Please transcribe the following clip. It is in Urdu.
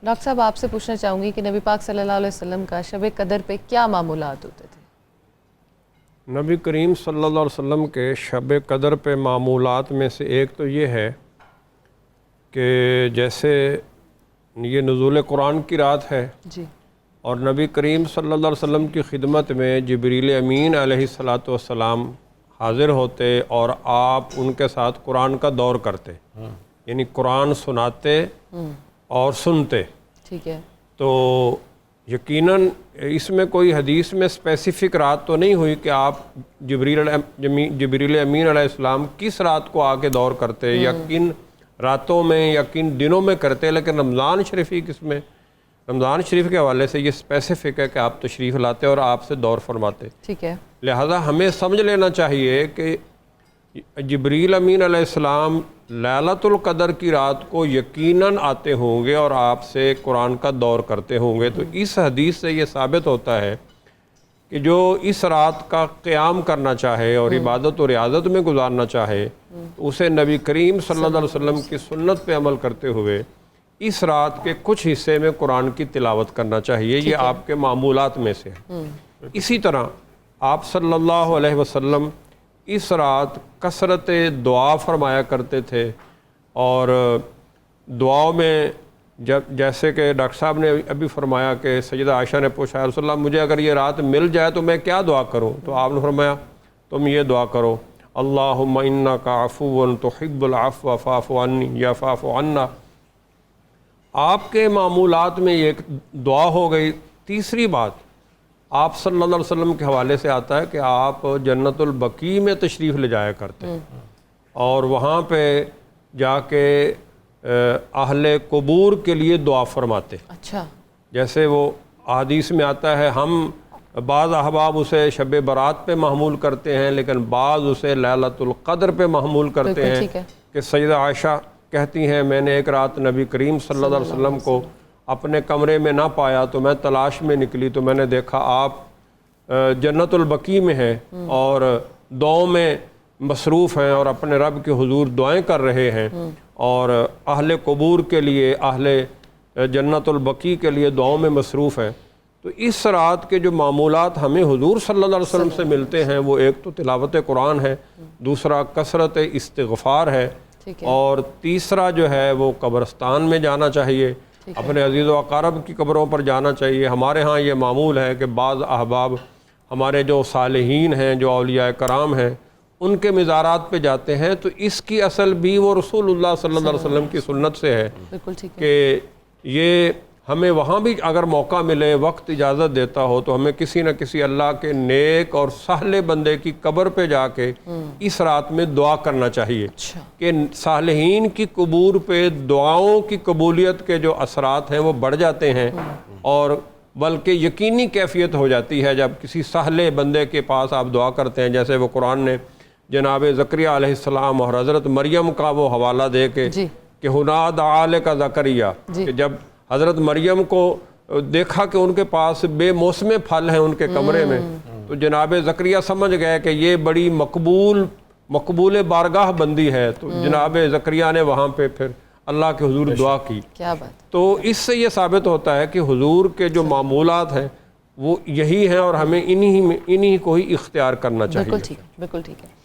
ڈاکٹر صاحب آپ سے پوچھنا چاہوں گی کہ نبی پاک صلی اللہ علیہ وسلم کا شب قدر پہ کیا معمولات ہوتے تھے؟ نبی کریم صلی اللہ علیہ وسلم کے شب قدر پہ معمولات میں سے ایک تو یہ ہے کہ جیسے یہ نزول قرآن کی رات ہے جی، اور نبی کریم صلی اللہ علیہ وسلم کی خدمت میں جبریل امین علیہ الصلاۃ والسلام حاضر ہوتے اور آپ ان کے ساتھ قرآن کا دور کرتے، یعنی قرآن سناتے اور سنتے۔ ٹھیک ہے، تو یقیناً اس میں کوئی حدیث میں اسپیسیفک رات تو نہیں ہوئی کہ آپ جبریل امین علیہ السلام کس رات کو آ کے دور کرتے یا کن راتوں میں یا کن دنوں میں کرتے، لیکن رمضان شریف کس میں، رمضان شریف کے حوالے سے یہ اسپیسیفک ہے کہ آپ تشریف لاتے اور آپ سے دور فرماتے۔ ٹھیک ہے، لہذا ہمیں سمجھ لینا چاہیے کہ جبریل امین علیہ السلام لیلۃ القدر کی رات کو یقیناً آتے ہوں گے اور آپ سے قرآن کا دور کرتے ہوں گے۔ تو اس حدیث سے یہ ثابت ہوتا ہے کہ جو اس رات کا قیام کرنا چاہے اور عبادت و ریاضت میں گزارنا چاہے اسے نبی کریم صلی اللہ علیہ وسلم کی سنت پہ عمل کرتے ہوئے اس رات کے کچھ حصے میں قرآن کی تلاوت کرنا چاہیے۔ یہ آپ کے معمولات میں سے ہے۔ اسی طرح آپ صلی اللہ علیہ وسلم اس رات کثرت دعا فرمایا کرتے تھے، اور دعاؤں میں جیسے کہ ڈاکٹر صاحب نے ابھی فرمایا کہ سیدہ عائشہ نے پوچھا یا رسول اللہ مجھے اگر یہ رات مل جائے تو میں کیا دعا کروں؟ تو آپ نے فرمایا تم یہ دعا کرو، اللہم انک عفو تحب العفو فاعف عنی یا فاعف عنا۔ آپ کے معمولات میں یہ ایک دعا ہو گئی۔ تیسری بات آپ صلی اللہ علیہ وسلم کے حوالے سے آتا ہے کہ آپ جنت البقیع میں تشریف لے جایا کرتے اور وہاں پہ جا کے اہل قبور کے لیے دعا فرماتے۔ اچھا، جیسے وہ احادیث میں آتا ہے ہم بعض احباب اسے شب برات پہ محمول کرتے ہیں لیکن بعض اسے لیلۃ القدر پہ محمول کرتے ہیں ٹھیک ہے، کہ سیدہ عائشہ کہتی ہیں میں نے ایک رات نبی کریم صلی اللہ علیہ وسلم کو اپنے کمرے میں نہ پایا تو میں تلاش میں نکلی تو میں نے دیکھا آپ جنت البقیع میں ہیں اور دعاؤں میں مصروف ہیں اور اپنے رب کے حضور دعائیں کر رہے ہیں اور اہل قبور کے لیے اہل جنت البقیع کے لیے دعاؤں میں مصروف ہیں۔ تو اس رات کے جو معمولات ہمیں حضور صلی اللہ علیہ وسلم سے ملتے ہیں وہ ایک تو تلاوت قرآن ہے، دوسرا کثرت استغفار ہے، اور تیسرا جو ہے وہ قبرستان میں جانا چاہیے، اپنے عزیز و اقارب کی قبروں پر جانا چاہیے۔ ہمارے ہاں یہ معمول ہے کہ بعض احباب ہمارے جو صالحین ہیں جو اولیاء کرام ہیں ان کے مزارات پہ جاتے ہیں، تو اس کی اصل بھی وہ رسول اللہ صلی اللہ علیہ وسلم کی سنت سے ہے کہ یہ ہمیں وہاں بھی اگر موقع ملے وقت اجازت دیتا ہو تو ہمیں کسی نہ کسی اللہ کے نیک اور صالح بندے کی قبر پہ جا کے اس رات میں دعا کرنا چاہیے کہ صالحین کی قبور پہ دعاؤں کی قبولیت کے جو اثرات ہیں وہ بڑھ جاتے ہیں، اور بلکہ یقینی کیفیت ہو جاتی ہے جب کسی صالح بندے کے پاس آپ دعا کرتے ہیں۔ جیسے وہ قرآن نے جناب زکریا علیہ السلام اور حضرت مریم کا وہ حوالہ دے کے کہ ہنا دعا لک زکریا، کہ جب حضرت مریم کو دیکھا کہ ان کے پاس بے موسم پھل ہیں ان کے کمرے میں، تو جناب زکریا سمجھ گئے کہ یہ بڑی مقبول بارگاہ بندی ہے، تو جناب زکریا نے وہاں پہ پھر اللہ کے حضور دعا کی۔ کیا بات! تو اس سے یہ ثابت ہوتا ہے کہ حضور کے جو معمولات ہیں وہ یہی ہیں اور ہمیں انہی کو ہی اختیار کرنا چاہیے۔ بالکل ٹھیک ہے، بالکل ٹھیک ہے۔